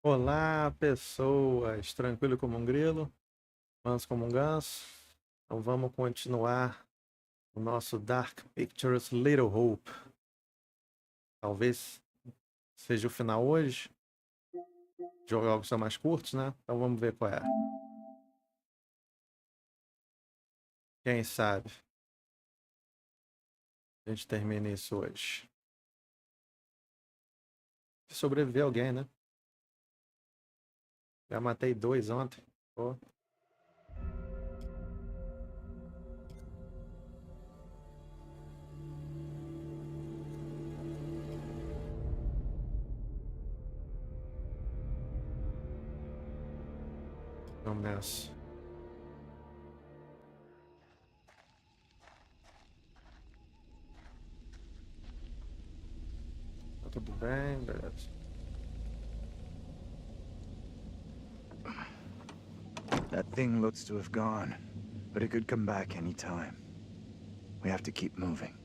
Olá, pessoas! Tranquilo como um grilo, manso como um ganso. Então vamos continuar o nosso Dark Pictures Little Hope. Talvez seja o final hoje. Jogos são mais curtos, né? Então vamos ver qual é. Quem sabe a gente termina isso hoje. Se sobreviver alguém, né? Já matei 2 ontem. Pô. Vamos nessa. Tá tudo bem, beleza. That thing looks to have gone, but it could come back any time. We have to keep moving.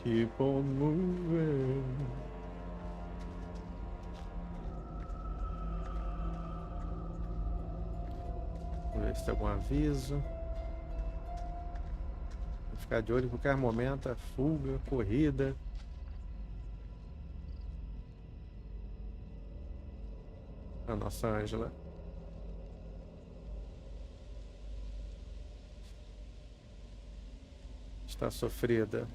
Keep on moving. Vamos ver se tem algum aviso. Vou ficar de olho em qualquer momento. Fuga, corrida. A nossa Ângela. Está sofrida.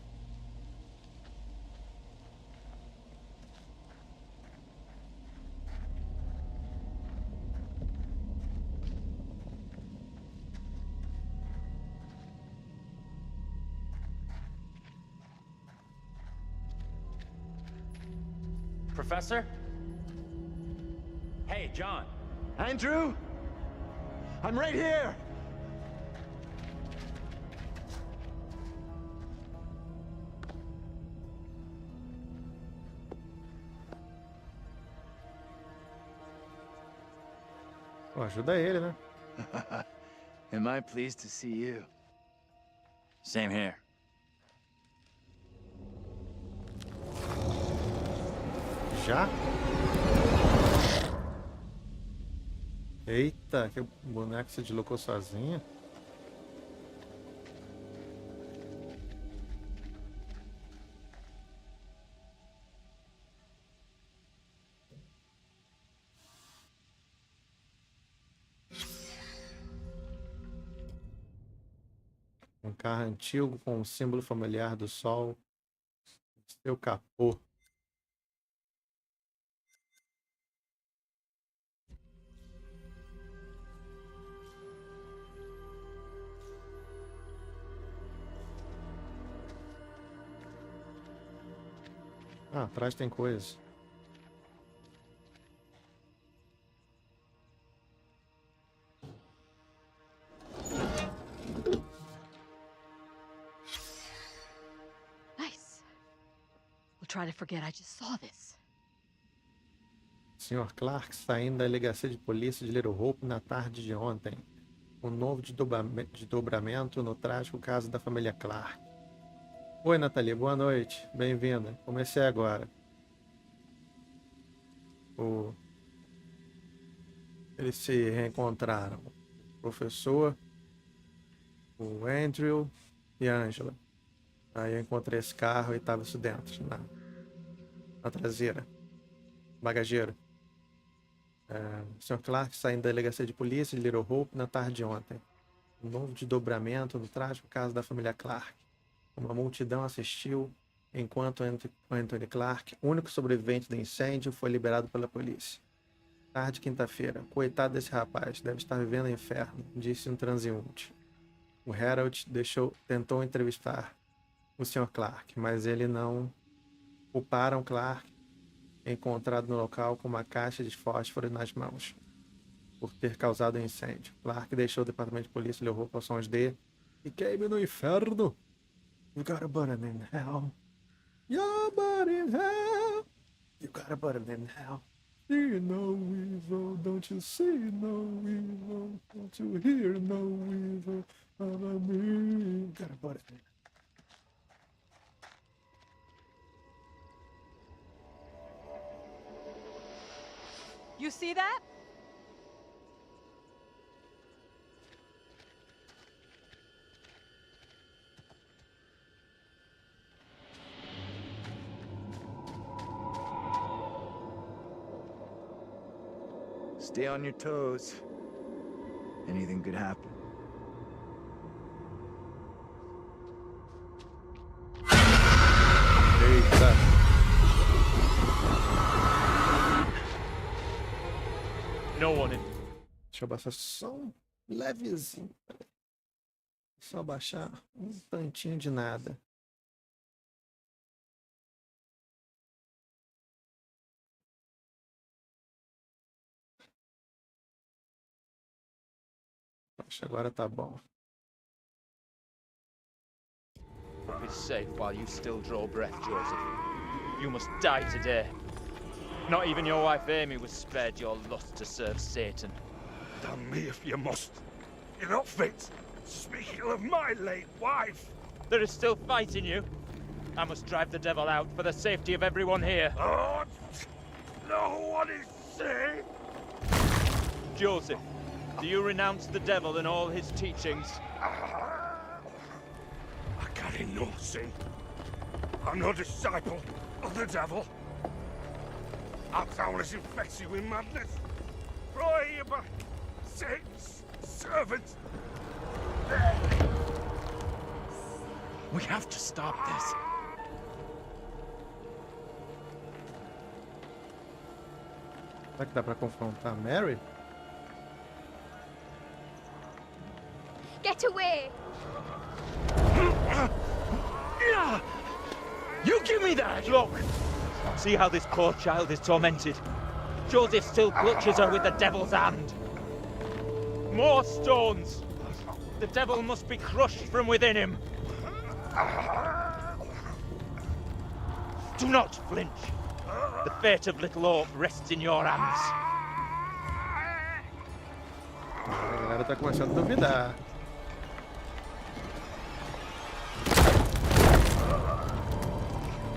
Professor? Hey, John. Andrew? I'm right here! Pô, ajuda ele, né? Am I pleased to see you? Same here. Já? Eita, que o boneco se deslocou sozinho. Um carro antigo com o símbolo familiar do sol. Seu capô. Ah, atrás tem coisa. try to forget I just saw this. Sr. Clark saindo da delegacia de polícia de Little Hope na tarde de ontem. Um novo desdobramento no trágico caso da família Clark. Oi, Nathalie, boa noite. Bem-vinda. Comecei agora. Eles se reencontraram. O professor, o Andrew e a Angela. Aí eu encontrei esse carro e estava isso dentro, na traseira. Bagageiro. O Sr. Clark saindo da delegacia de polícia de Little Hope na tarde de ontem. Um novo desdobramento no trágico caso da família Clark. Uma multidão assistiu enquanto Anthony Clark, único sobrevivente do incêndio, foi liberado pela polícia. Tarde de quinta-feira. Coitado desse rapaz, deve estar vivendo o inferno, disse um transeunte. O Harold tentou entrevistar o Sr. Clark, mas ele não. Culparam Clark, encontrado no local com uma caixa de fósforo nas mãos, por ter causado o incêndio. Clark deixou o departamento de polícia e levou poções de e queime no inferno. You gotta burn in hell. You're burning in hell. You gotta burn in hell. See no evil, don't you see no evil? Don't you hear no evil? You gotta burn in hell. You see that? Stay on your toes. Anything could happen. Eita. No one in. Deixa eu abaixar só um levezinho. Só abaixar um tantinho de nada. Acho que agora tá bom. Be safe while you still draw breath, Joseph. You must die today. Not even your wife Amy was spared your lust to serve Satan. Damn me if you must. You're not fit. Speaking of my late wife. There is still fight in you. I must drive the devil out for the safety of everyone here. Oh, no one is safe. Joseph, do you renounce the devil and all his teachings? I carry no sin. I'm no disciple of the devil. Our town is infected with madness. Roy, you back. Satan's servants. We have to stop this. Será que dá pra confrontar a Mary? Get away! You give me that! Look! See how this poor child is tormented. Joseph still clutches her with the devil's hand. More stones! The devil must be crushed from within him. Do not flinch. The fate of little Hope rests in your hands. A galera tá começando a duvidar.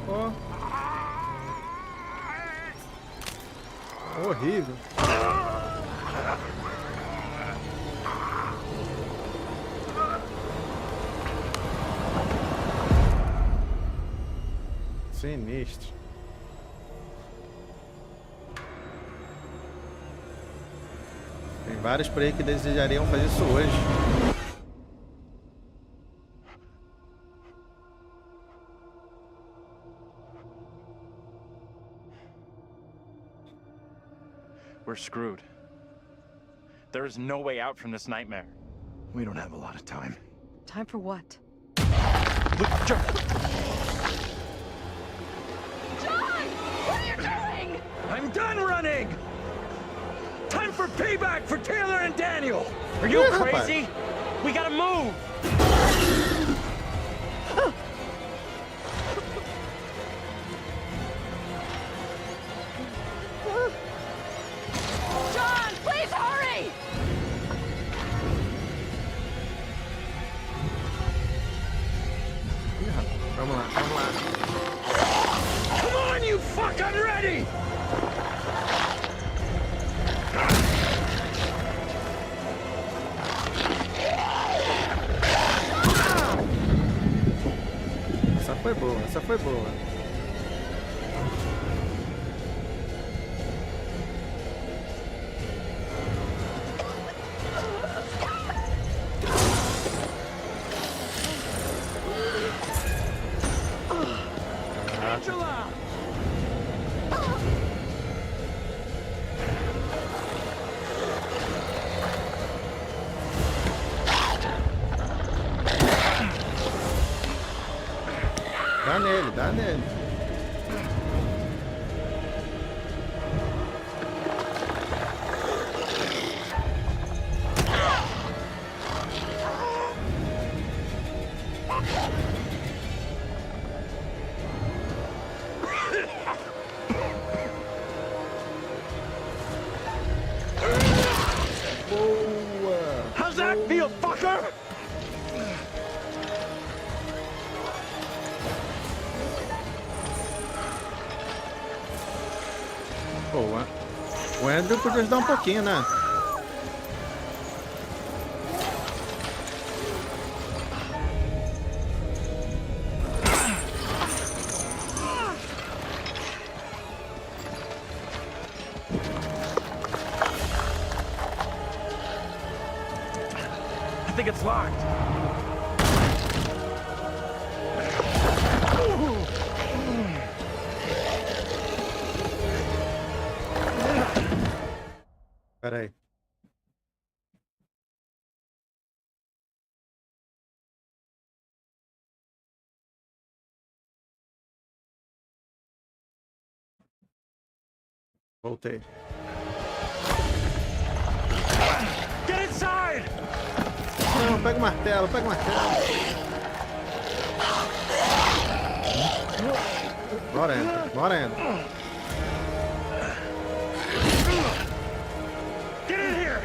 Ó. Horrível. Sinistro. Tem vários por aí que desejariam fazer isso hoje. We're screwed. There is no way out from this nightmare. We don't have a lot of time. Time for what? John! What are you doing? I'm done running! Time for payback for Taylor and Daniel! Are you Yeah, crazy? We gotta move! Vamos lá, vamos lá. Come on, you fucking ready! Essa foi boa, essa foi boa. Dá nele, dá nele. Boa! How's that feel, fucker? Boa. O Andrew podia ajudar um pouquinho, né? I think it's locked. Pera aí. Voltei. Get inside! Não, pega o martelo, pega o martelo. Bora, entra, bora, entra. Get in here!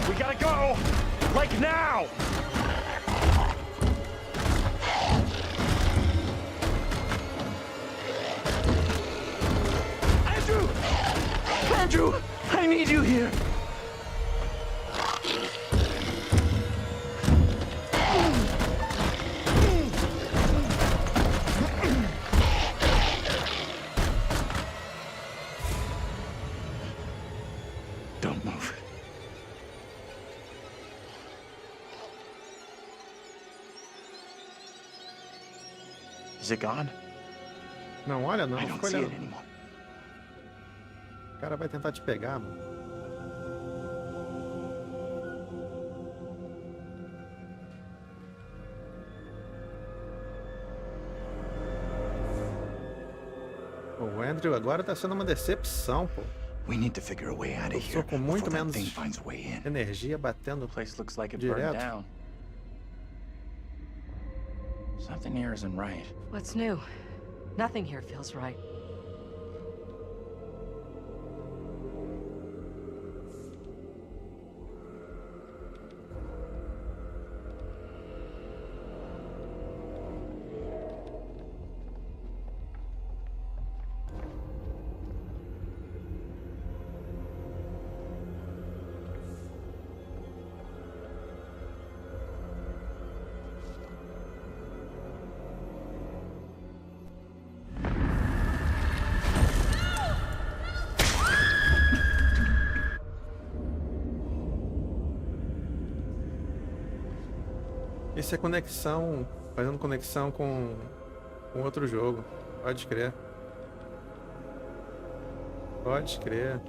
We gotta go! Like now! Andrew! Andrew! I need you here! Don't move. Is it gone? Não, olha não, I don't fica see it olhando. anymore. O cara vai tentar te pegar, mano. O Andrew agora tá sendo uma decepção, pô. We need to figure a way out of Eu here sou com muito before that menos thing finds a way in. energia batendo. The place looks like it burned Direto. down. Something here isn't right. What's new? Nothing here feels right. Isso é conexão, fazendo conexão com outro jogo. Pode crer. Pode crer.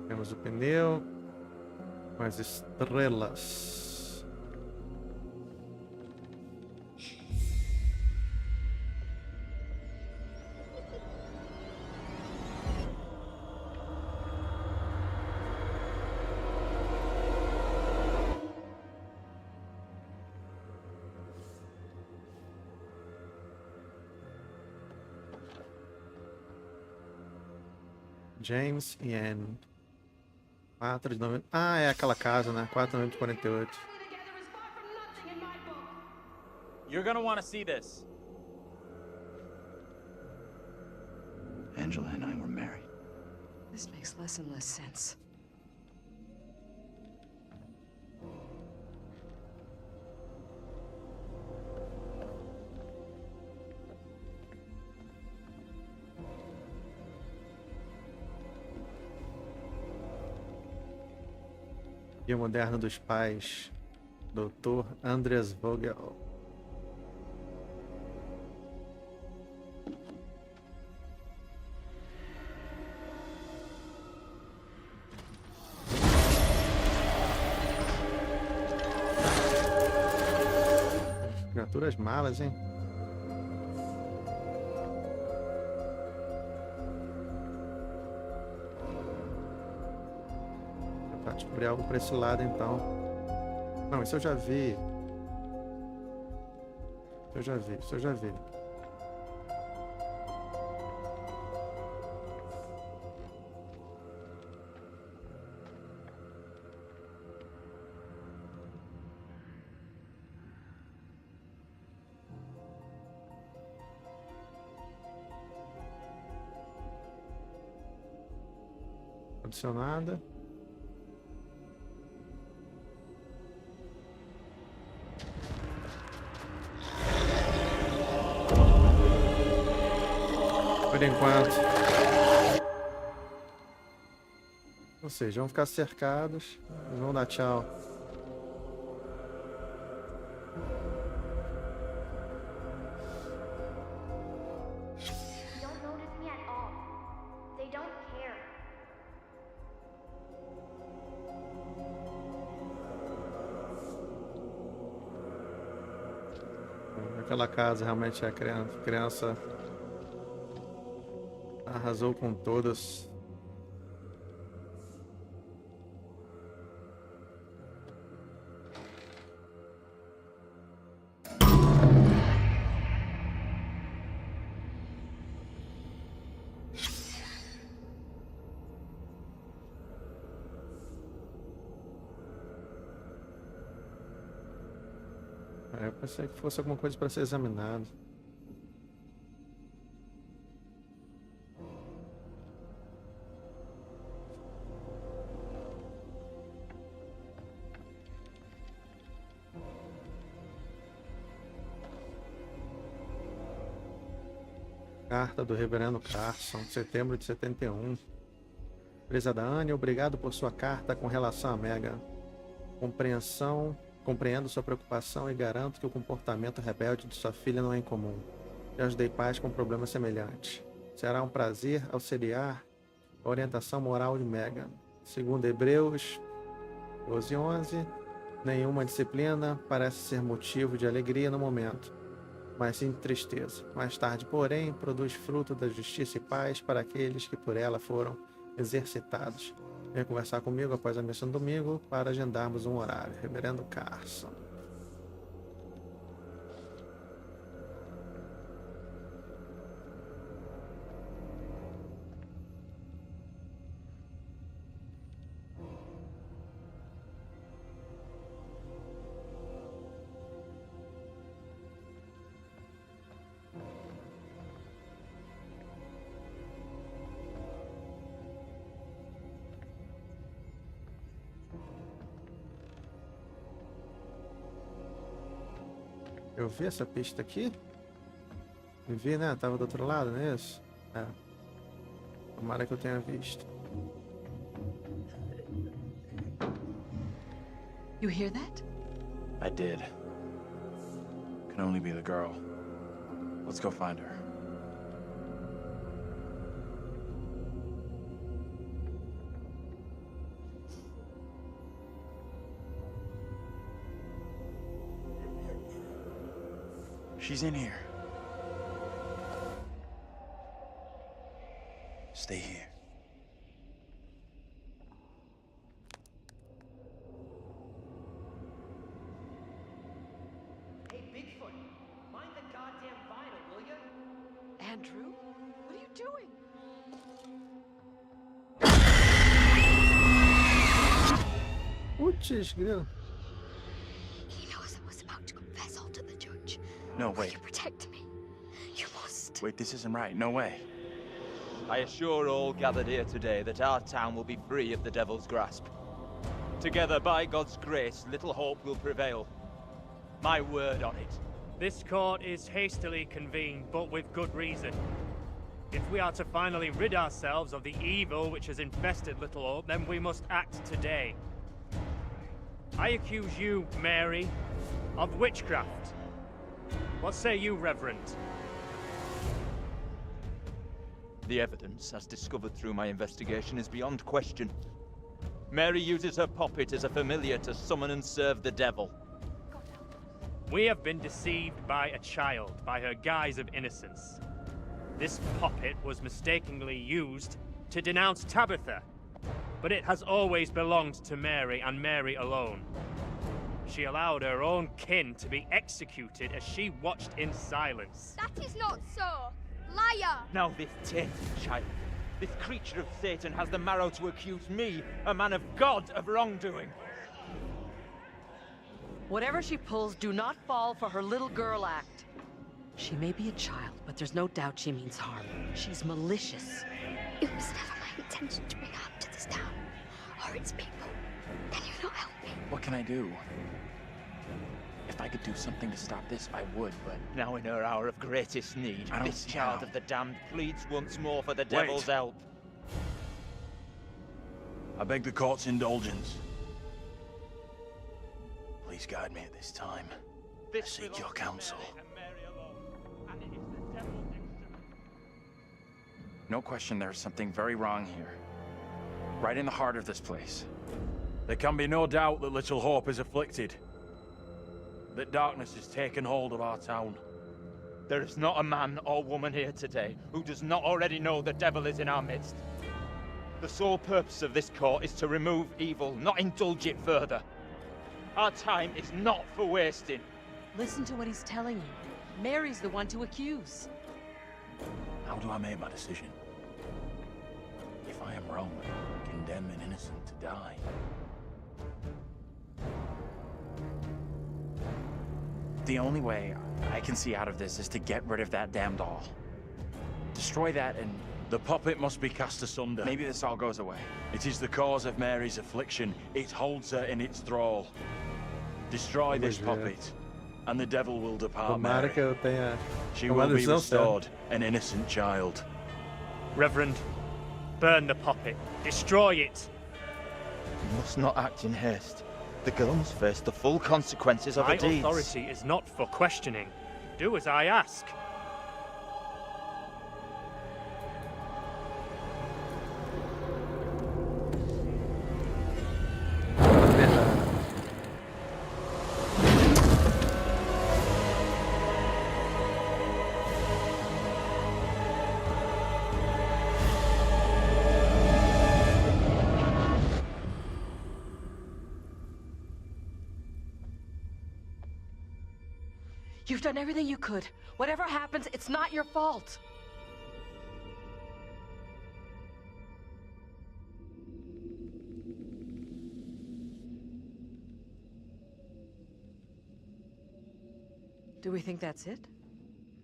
Temos o pneu com as estrelas. James e Anne. 4 de novembro. Ah, é aquela casa, né? 4 de novembro de 48. You're gonna want to see this. Angela and I were married. This makes less and less sense. Guia Moderno dos Pais, Dr. Andreas Vogel. Criaturas malas, hein? Tentar descobrir algo pra esse lado, então. Não, isso eu já vi. Isso eu já vi. Adicionada. Por enquanto. Ou seja, vão ficar cercados e vão dar tchau. Don't notice me at all. They don't care. Aquela casa realmente é criança. Criança arrasou com todas. Eu pensei que fosse alguma coisa para ser examinado. Carta do Reverendo Carson, setembro de 71. Prezada Anne, obrigado por sua carta com relação a Megan. Compreendo sua preocupação e garanto que o comportamento rebelde de sua filha não é incomum. Já ajudei pais com problemas semelhantes. Será um prazer auxiliar a orientação moral de Megan. Segundo Hebreus 12:11, nenhuma disciplina parece ser motivo de alegria no momento, mas sim de tristeza. Mais tarde, porém, produz fruto da justiça e paz para aqueles que por ela foram exercitados. Venha conversar comigo após a missa no domingo para agendarmos um horário. Reverendo Carson. Eu vi essa pista aqui? Eu vi, né? Tava do outro lado, não é isso? É. Tomara que eu tenha visto. You hear that? I did. Can only be the girl. Let's go find her. She's in here. Stay here. Hey, Bigfoot, mind the goddamn vinyl, will ya? Andrew? What are you doing? Putz, grilo. He knows I was about to confess all to the judge. No, Will wait. you protect me? You must. Wait, this isn't right. No way. I assure all gathered here today that our town will be free of the devil's grasp. Together, by God's grace, little hope will prevail. My word on it. This court is hastily convened, but with good reason. If we are to finally rid ourselves of the evil which has infested Little Hope, then we must act today. I accuse you, Mary, of witchcraft. What say you, Reverend? The evidence, as discovered through my investigation, is beyond question. Mary uses her puppet as a familiar to summon and serve the devil. We have been deceived by a child, by her guise of innocence. This puppet was mistakenly used to denounce Tabitha, but it has always belonged to Mary and Mary alone. She allowed her own kin to be executed as she watched in silence. That is not so. Liar! Now this tainted child, this creature of Satan, has the marrow to accuse me, a man of God, of wrongdoing. Whatever she pulls, do not fall for her little girl act. She may be a child, but there's no doubt she means harm. She's malicious. It was never my intention to bring harm to this town or its people. Can you not help me? What can I do? If I could do something to stop this, I would, but... Now in her hour of greatest need, I don't this see child how. of the damned pleads once more for the devil's help. I beg the court's indulgence. Please guide me at this time. This seek belongs your to counsel. Mary and Mary alone, and it is the devil's instrument. No question there is something very wrong here. Right in the heart of this place. There can be no doubt that Little Hope is afflicted. That darkness has taken hold of our town. There is not a man or woman here today who does not already know the devil is in our midst. The sole purpose of this court is to remove evil, not indulge it further. Our time is not for wasting. Listen to what he's telling you. Mary's the one to accuse. How do I make my decision? If I am wrong, condemn an innocent to die. The only way I can see out of this is to get rid of that damn doll. Destroy that and... The puppet must be cast asunder. Maybe this all goes away. It is the cause of Mary's affliction. It holds her in its thrall. Destroy this puppet, and the devil will depart Tomara Mary. que eu tenha She tomado will a be decisão certa. restored, an innocent child. Reverend, burn the puppet. Destroy it. You must not act in haste. The girl must face the full consequences of My her deeds. authority is not for questioning. Do as I ask. You've done everything you could. Whatever happens, it's not your fault. Do we think that's it?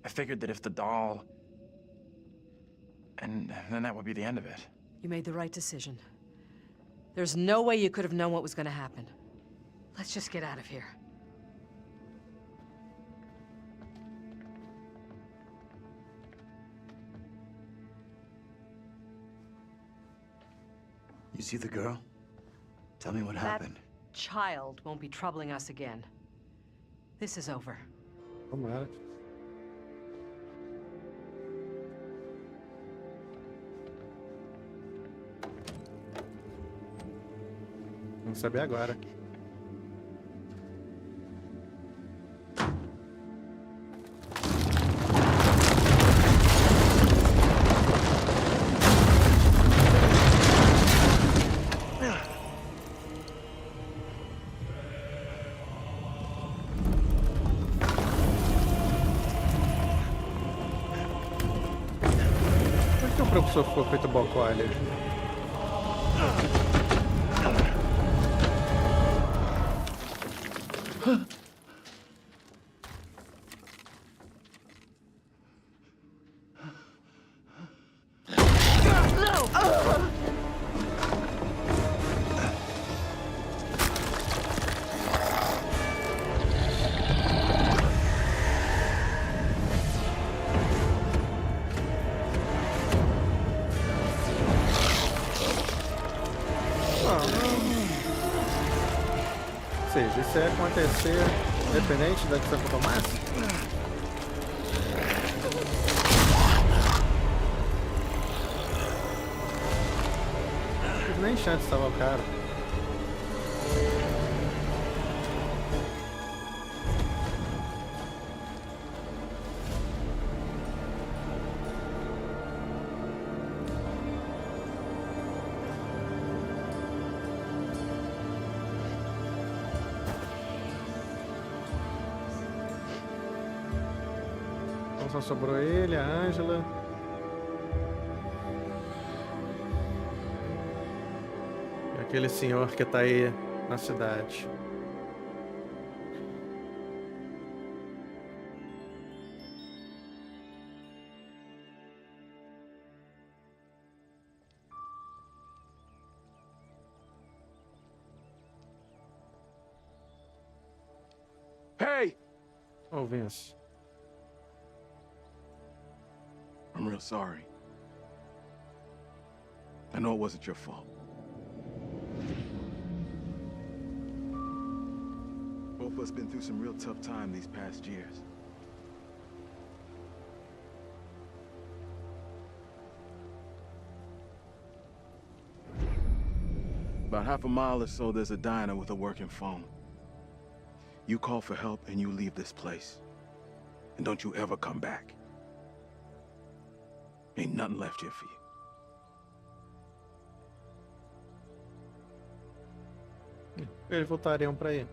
I figured that if the doll... And then that would be the end of it. You made the right decision. There's no way you could have known what was going to happen. Let's just get out of here. You see the girl? Tell me what happened. That child won't be troubling us again. This is over. Tomara. Vamos saber agora. Por que o professor ficou feito bocó ali? Ou seja, isso ia acontecer independente da que você tomasse? Nem chance estava o cara. Então só sobrou ele, a Ângela. Aquele senhor que tá aí na cidade. Hey! Oh, Vince. I'm real sorry. I know it wasn't your fault. Both of us been through some real tough time these past years. About half a mile or so, there's a diner with a working phone. You call for help and you leave this place. And don't you ever come back. Ain't nothing left here for you. Eles voltariam pra aí.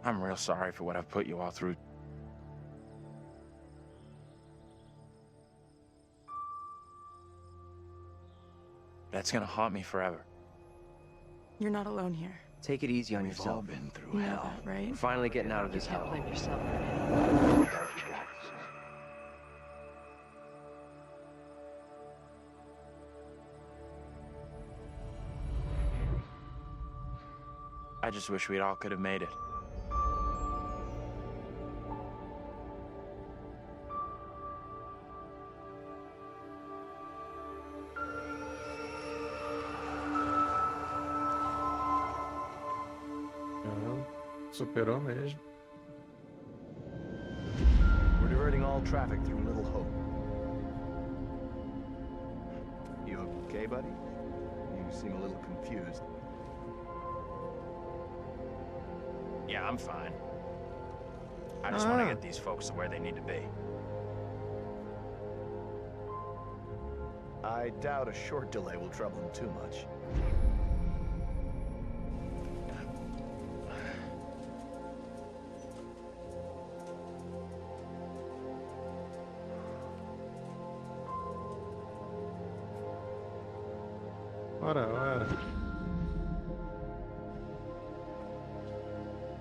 I'm real sorry for what I've put you all through. That's gonna haunt me forever. You're not alone here. Take it easy on We've yourself. all been through You know hell. that, right? We're finally getting out of You this can't hell. blame yourself for it. I just wish we all could have made it. Superou mesmo. We're diverting all traffic through Little Hope. You okay, buddy? You seem a little confused. Yeah, I'm fine. I just want to get these folks to where they need to be. I doubt a short delay will trouble him too much. Ora.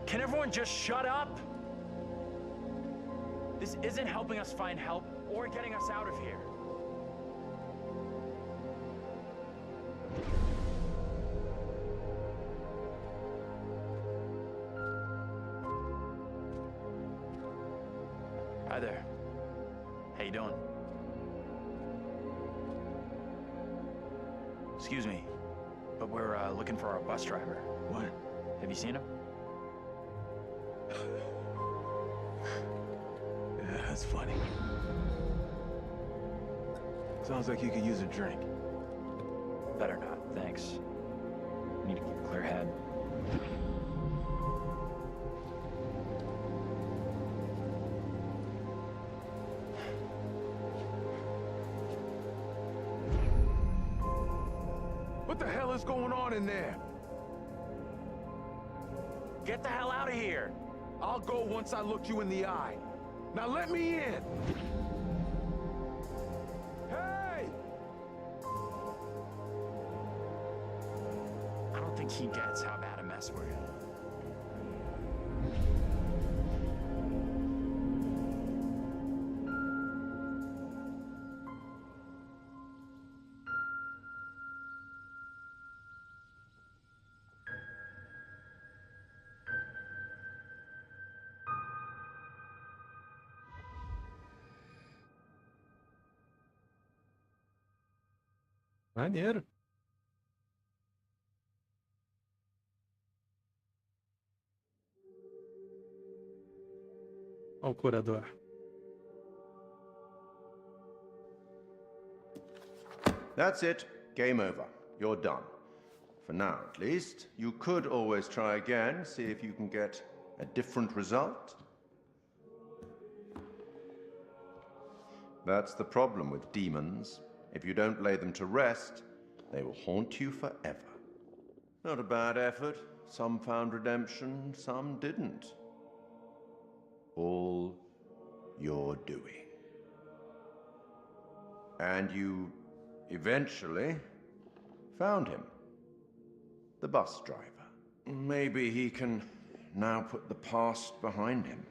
Can everyone just shut up? This isn't helping us find help or getting us out of here. Hi there. How you doing? Excuse me, but we're looking for our bus driver. What? Have you seen him? Yeah, that's funny. Sounds like you could use a drink. Better not, thanks. Need to keep a clear head. What the hell is going on in there? Get the hell out of here! I'll go once I look you in the eye. Now let me in! Hey! I don't think he gets how bad a mess we're in. Maneiro. Ó o curador. That's it. Game over. You're done. For now, at least. You could always try again, see if you can get a different result. That's the problem with demons. If you don't lay them to rest, they will haunt you forever. Not a bad effort. Some found redemption, some didn't. All your doing. And you eventually found him. The bus driver. Maybe he can now put the past behind him.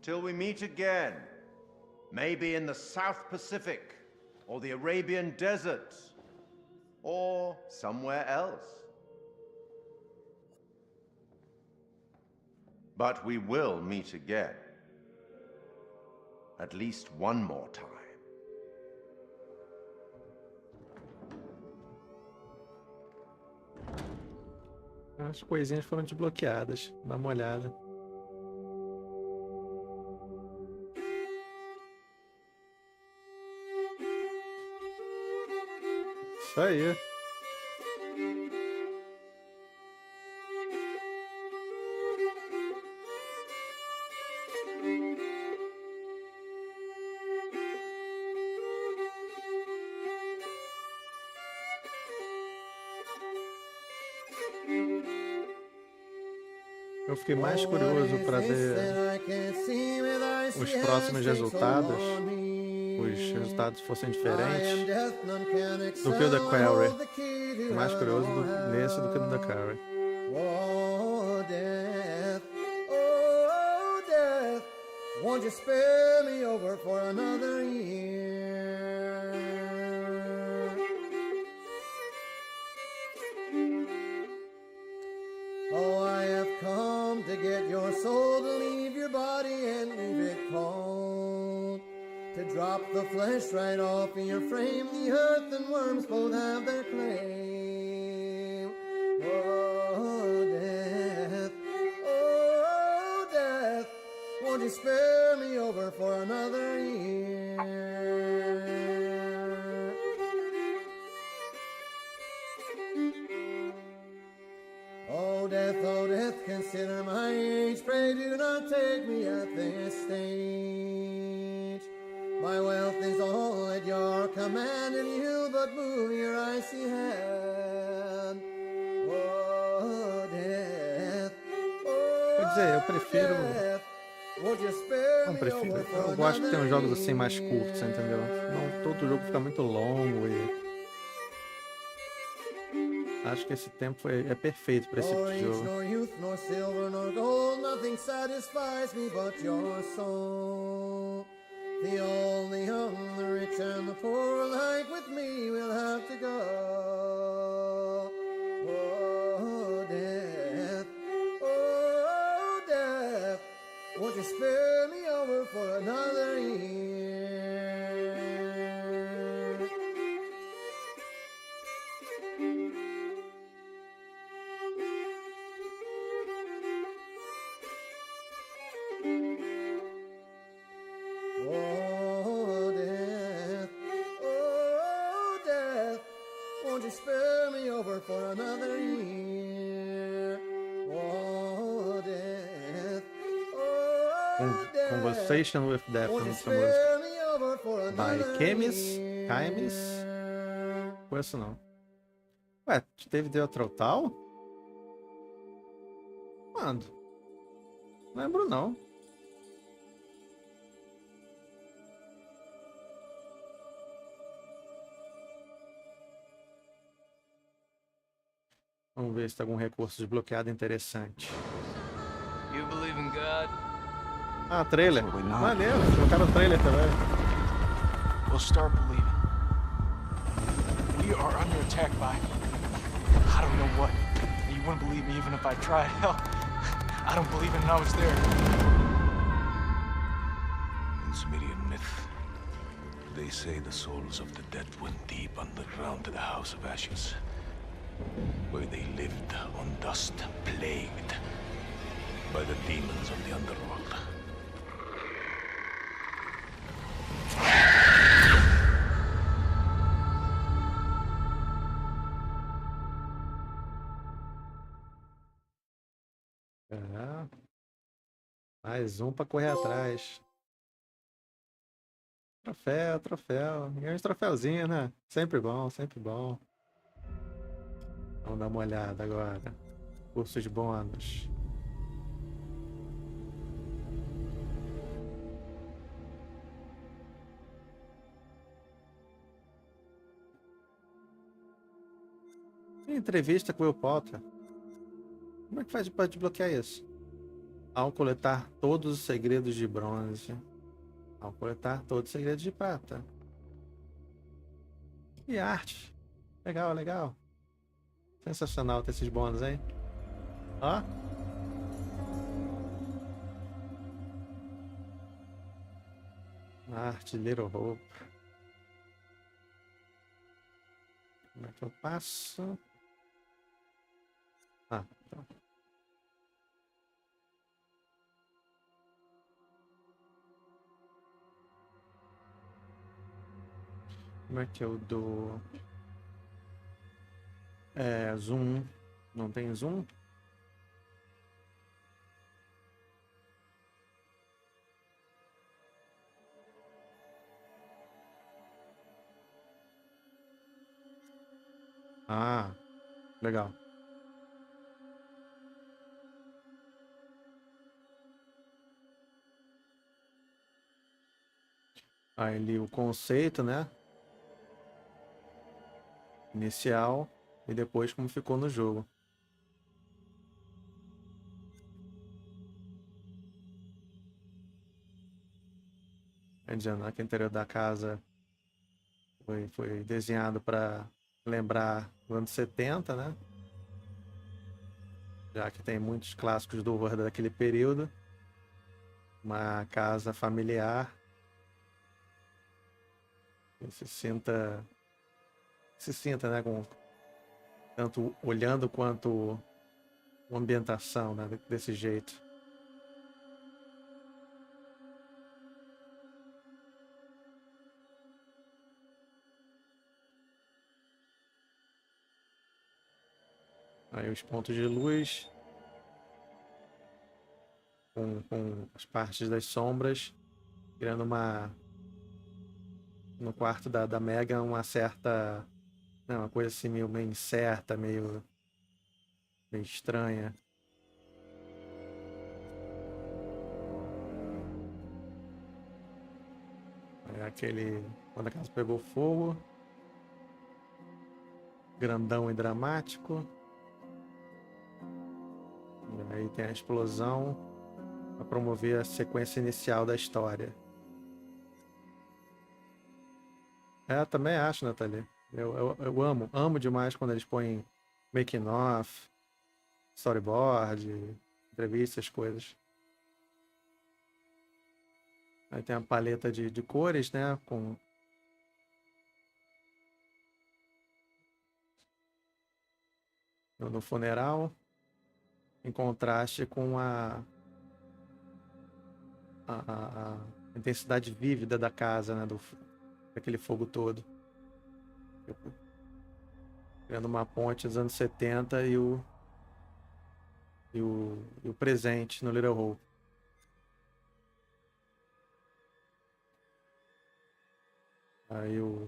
Till we meet again, maybe in the South Pacific, or the Arabian Desert, or somewhere else. But we will meet again. At least one more time. As coisinhas foram desbloqueadas. Dá uma olhada. Isso aí. Eu fiquei mais curioso para ver os próximos resultados. Os resultados fossem diferentes do que o da Quarry. Mais curioso nesse do que no da Quarry. Oh, death, oh, death, won't you spare me over for another year? Oh, I have come to get your soul, to leave your body and leave it cold. To drop the flesh right off in your frame, the earth and worms both have their claim. Oh, death, oh, death, won't you spare me over for another year? Oh, death, consider my age, pray do not take me at this stage. My wealth is all at your command, and you but move your icy hand. Oh, death, Vou dizer, eu prefiro. death, won't you spare Não me prefiro. over for Eu gosto que tem uns another jogos assim mais curtos, entendeu? Não todo jogo fica muito longo e. Acho que esse tempo é perfeito para esse tipo de jogo. Nor youth, nor silver, nor gold, nothing satisfies me but your soul. The old, the young, the rich, and the poor alike with me will have to go. Oh, death, oh, death, won't you spare me over for another year? Oh, death, Conversation with Death, Won't you essa música. spare me over for By another Kaimis? Conheço não. Ué, teve The Total? Quando? Não lembro não. Vamos ver se tem algum recurso desbloqueado interessante. You believe in God? Ah, trailer. Maneiro, colocaram o trailer também. We'll start believing. We are under attack by I don't know what. You wouldn't believe me even if I tried. Hell, I don't believe it and I was there. In Sumerian myth, they say the souls of the dead went deep underground to the House of Ashes, where they lived on dust, plagued by the demons of the underworld. É. Mais um pra correr atrás. Troféu, troféu. Ganhei uns troféuzinhos, né? Sempre bom, sempre bom. Vamos dar uma olhada agora. Cursos bônus. Entrevista com o Poulter. Como é que faz para desbloquear isso? Ao coletar todos os segredos de bronze. Ao coletar todos os segredos de prata. E arte. Legal, legal. Sensacional ter esses bônus, hein? Ó. Arte, Little Hope. Como é que eu passo? Ah, tá. Como é que eu dou? Zoom. Não tem zoom? Ah, legal. Aí li o conceito, né? Inicial e depois como ficou no jogo. Dizendo que o interior da casa foi desenhado para lembrar os anos 70, né? Já que tem muitos clássicos do horror daquele período. Uma casa familiar. Que se sinta, né? Com, tanto olhando quanto a ambientação, né? Desse jeito. Aí os pontos de luz com as partes das sombras, criando no quarto da Megan uma certa, não, uma coisa assim meio incerta, meio estranha. Aí quando a casa pegou fogo, grandão e dramático. E aí tem a explosão para promover a sequência inicial da história. Também acho, Nathalie. Eu amo demais quando eles põem making off, storyboard, entrevistas, coisas. Aí tem a paleta de cores, né? No funeral, em contraste com a intensidade vívida da casa, né? Daquele fogo todo. Criando uma ponte dos anos 70 e o presente no Little Hope. Aí um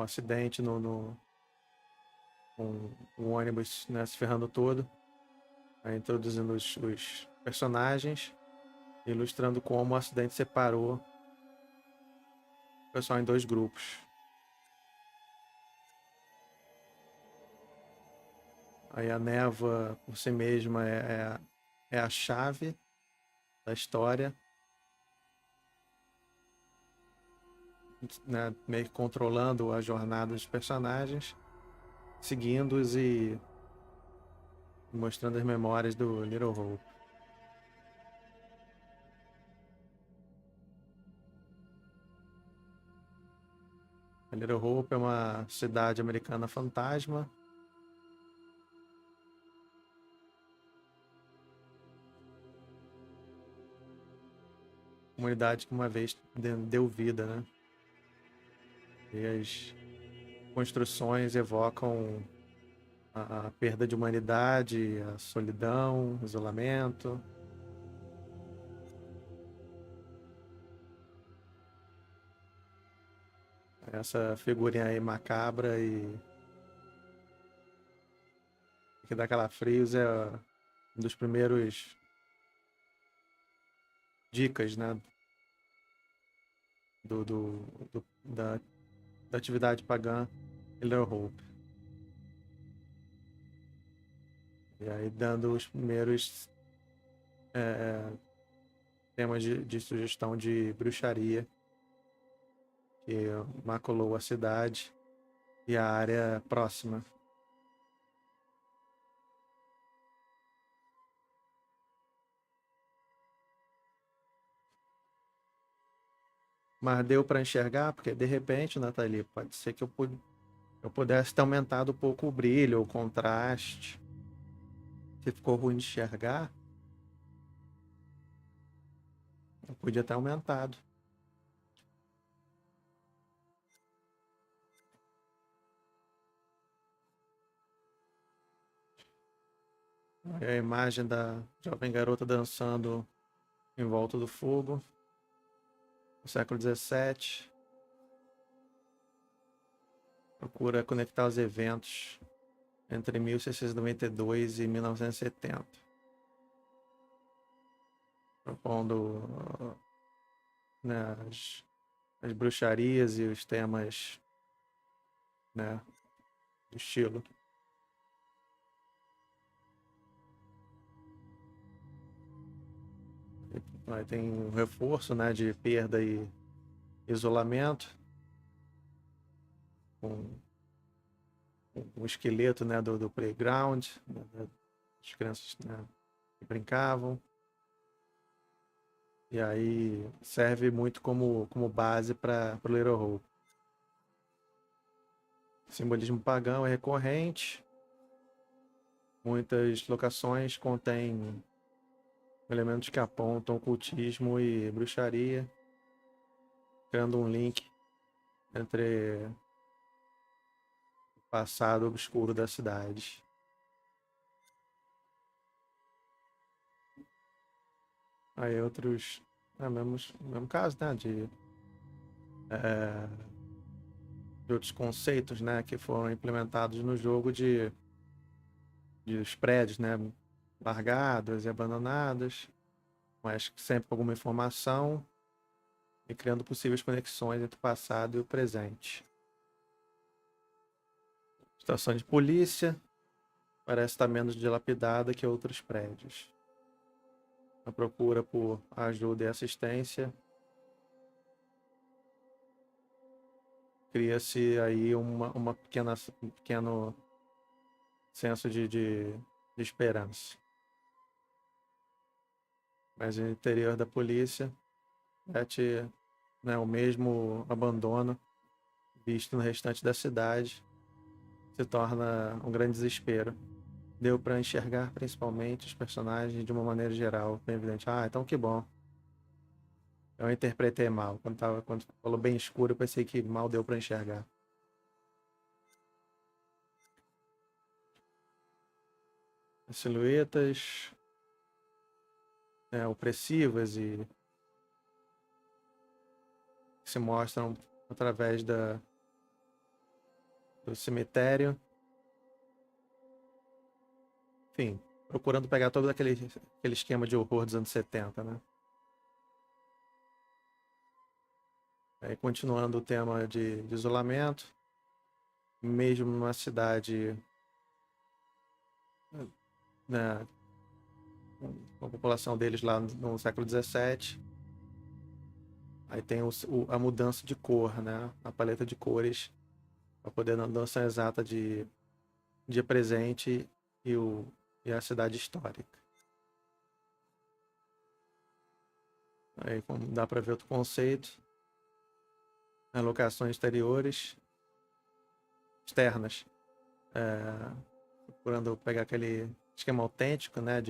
acidente com o ônibus, né, se ferrando todo. Aí introduzindo os personagens, ilustrando como o acidente separou o pessoal em 2 grupos. Aí a névoa por si mesma é a chave da história, né, meio que controlando a jornada dos personagens, seguindo-os e mostrando as memórias do Little Hope. A Little Hope é uma cidade americana fantasma. Comunidade que uma vez deu vida, né? E as construções evocam a perda de humanidade, a solidão, o isolamento. Essa figurinha aí macabra e que dá calafrios é um dos primeiros dicas, né? Da atividade pagã Little Hope. E aí dando os primeiros temas de sugestão de bruxaria que maculou a cidade e a área próxima. Mas deu para enxergar, porque de repente, Nathalie, pode ser que eu pudesse ter aumentado um pouco o brilho, o contraste. Se ficou ruim de enxergar, eu podia ter aumentado. A imagem da jovem garota dançando em volta do fogo, no século XVII. Procura conectar os eventos entre 1692 e 1970. Propondo, né, as bruxarias e os temas, né, do estilo. Aí tem um reforço, né, de perda e isolamento, com o esqueleto, né, do playground, né, as crianças, né, que brincavam. E aí serve muito como base para o Little Hope. O simbolismo pagão é recorrente. Muitas locações contêm elementos que apontam ocultismo e bruxaria, criando um link entre o passado obscuro da cidade. Aí outros, mesmo caso, né, de outros conceitos, né, que foram implementados no jogo de os prédios, né, largados e abandonados, mas sempre com alguma informação e criando possíveis conexões entre o passado e o presente. Estação de polícia parece estar menos dilapidada que outros prédios. A procura por ajuda e assistência cria-se aí um pequeno senso de esperança. Mas no interior da polícia, né, o mesmo abandono visto no restante da cidade se torna um grande desespero. Deu para enxergar principalmente os personagens de uma maneira geral, bem evidente. Ah, então que bom. Eu interpretei mal. Quando falou bem escuro, eu pensei que mal deu para enxergar. As silhuetas, né, opressivas e que se mostram através do cemitério. Enfim, procurando pegar todo aquele esquema de horror dos anos 70, né? Aí, continuando o tema de isolamento, mesmo numa cidade, né, com a população deles lá no século XVII, aí tem a mudança de cor, né? A paleta de cores, para poder dar a noção exata de dia presente e a cidade histórica. Aí, como dá para ver outro conceito, locações externas, procurando pegar aquele esquema autêntico, né,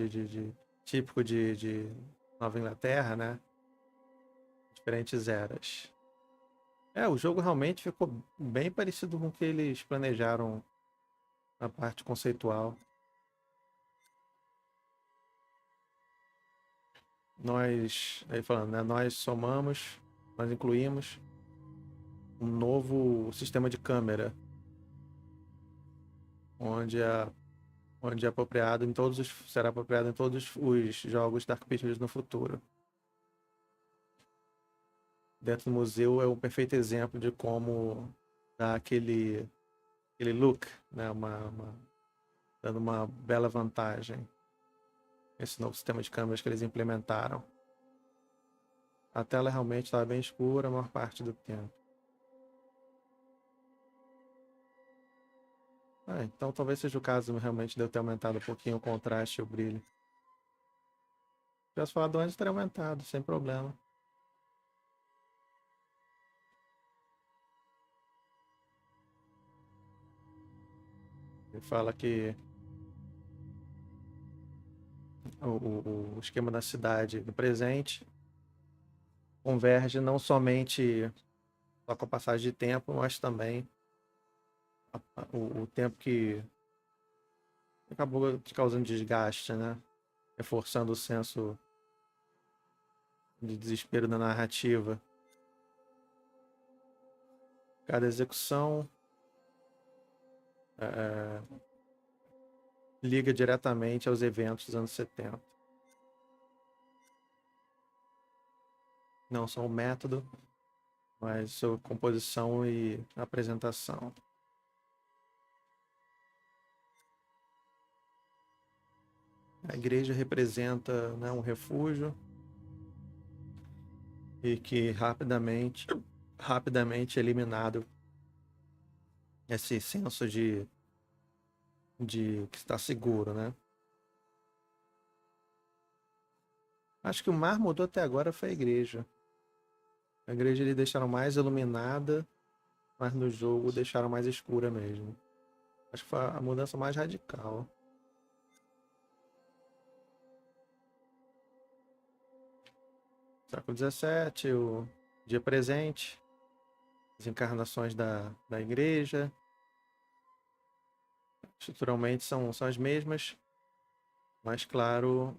típico de Nova Inglaterra, né, diferentes eras. O jogo realmente ficou bem parecido com o que eles planejaram na parte conceitual. Nós, aí falando, né, nós incluímos um novo sistema de câmera, onde será apropriado em todos os jogos Dark Pictures no futuro. Dentro do museu é um perfeito exemplo de como dar aquele look, né, dando uma bela vantagem. Esse novo sistema de câmeras que eles implementaram. A tela realmente estava bem escura a maior parte do tempo. Então talvez seja o caso realmente de eu ter aumentado um pouquinho o contraste e o brilho. Se tivesse falado antes, teria aumentado, sem problema. Ele fala que o esquema da cidade do presente converge não somente só com a passagem de tempo, mas também o tempo que acabou te causando desgaste, né? Reforçando o senso de desespero da narrativa. Cada execução liga diretamente aos eventos dos anos 70. Não só o método, mas sua composição e apresentação. A igreja representa, né, um refúgio e que rapidamente é eliminado esse senso de que está seguro, né? Acho que o mais mudou até agora foi a igreja. A igreja eles deixaram mais iluminada, mas no jogo deixaram mais escura mesmo. Acho que foi a mudança mais radical. Século XVII, o dia presente, as encarnações da igreja. Estruturalmente são as mesmas, mas claro,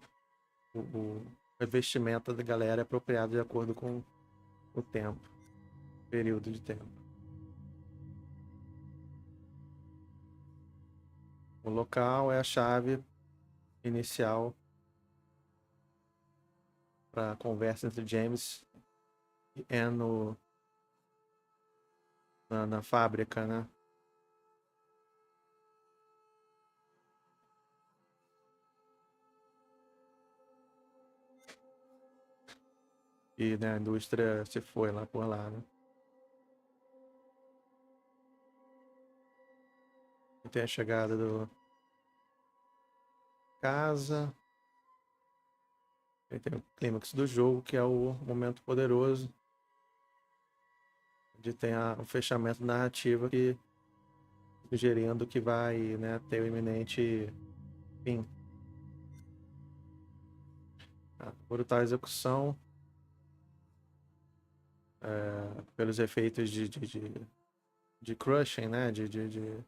o revestimento da galera é apropriado de acordo com o tempo, período de tempo. O local é a chave inicial para a conversa entre James e Anne na fábrica, né? E, né, a indústria se foi lá por lá, né? E tem a chegada do Casa. E tem o clímax do jogo, que é o momento poderoso de ter o fechamento narrativo que sugerindo que vai, né, ter o iminente fim. A brutal execução pelos efeitos de crushing, né, de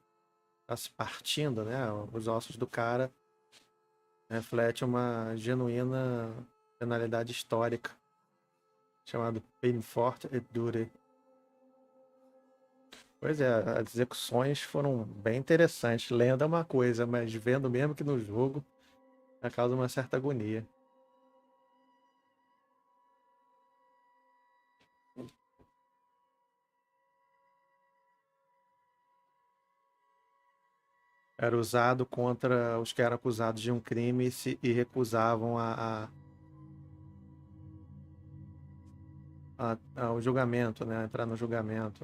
tá se partindo, né, os ossos do cara, reflete uma genuína penalidade histórica chamada peine forte et dure, Pois é, as execuções foram bem interessantes. Lendo é uma coisa, mas vendo mesmo que no jogo causa uma certa agonia. Era usado contra os que eram acusados de um crime e recusavam ao julgamento, né? A entrar no julgamento,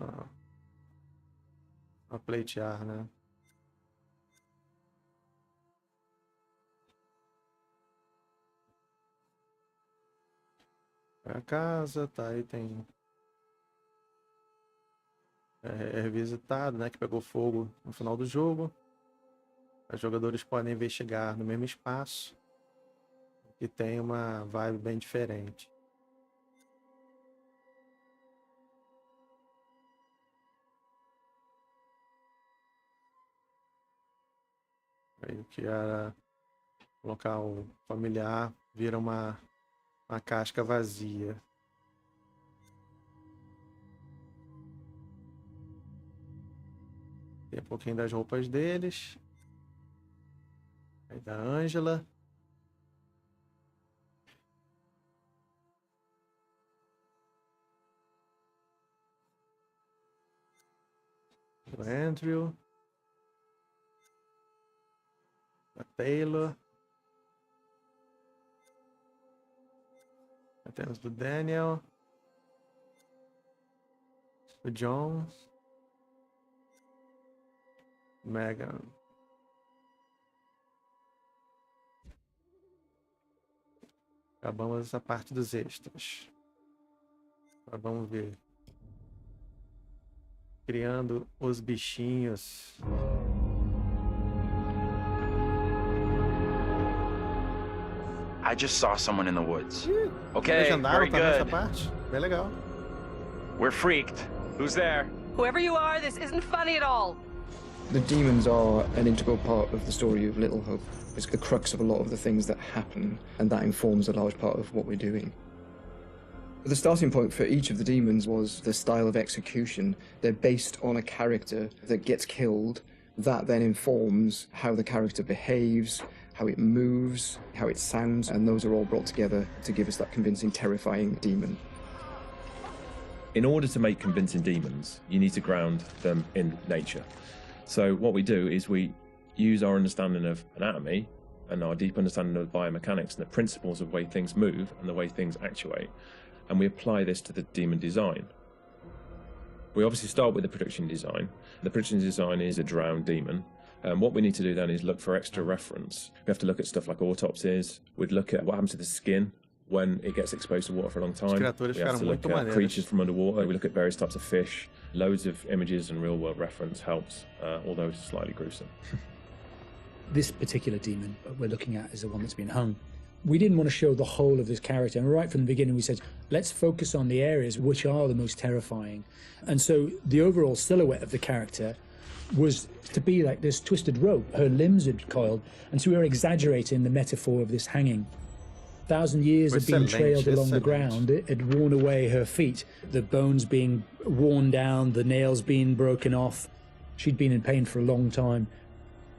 a pleitear, né? A casa, tá aí, tem revisitado, né? Que pegou fogo no final do jogo. Os jogadores podem investigar no mesmo espaço e tem uma vibe bem diferente. Aí o que era local familiar vira uma casca vazia. Tem um pouquinho das roupas deles. Aí da Ângela. Do Andrew. Da Taylor. Aí temos do Daniel. Do John. Megan. Acabamos essa parte dos extras. Agora vamos ver. Criando os bichinhos. I just saw someone in the woods. Okay, Legendaram very também essa good. parte. Bem legal. We're freaked. Who's there? Whoever you are, this isn't funny at all. The demons are an integral part of the story of Little Hope. It's the crux of a lot of the things that happen, and that informs a large part of what we're doing. The starting point for each of the demons was the style of execution. They're based on a character that gets killed. That then informs how the character behaves, how it moves, how it sounds, and those are all brought together to give us that convincing, terrifying demon. In order to make convincing demons, you need to ground them in nature. So what we do is we use our understanding of anatomy and our deep understanding of biomechanics and the principles of the way things move and the way things actuate, and we apply this to the demon design. We obviously start with the production design. The production design is a drowned demon. What we need to do then is look for extra reference. We have to look at stuff like autopsies. We'd look at what happens to the skin when it gets exposed to water for a long time. We have to look at creatures from underwater. We look at various types of fish. Loads of images and real-world reference helps, although it's slightly gruesome. This particular demon we're looking at is the one that's been hung. We didn't want to show the whole of this character, and right from the beginning we said, let's focus on the areas which are the most terrifying. And so the overall silhouette of the character was to be like this twisted rope. Her limbs had coiled, and so we were exaggerating the metaphor of this hanging. 1,000 years of being trailed along the ground, it had worn away her feet, the bones being worn down, the nails being broken off. She'd been in pain for a long time.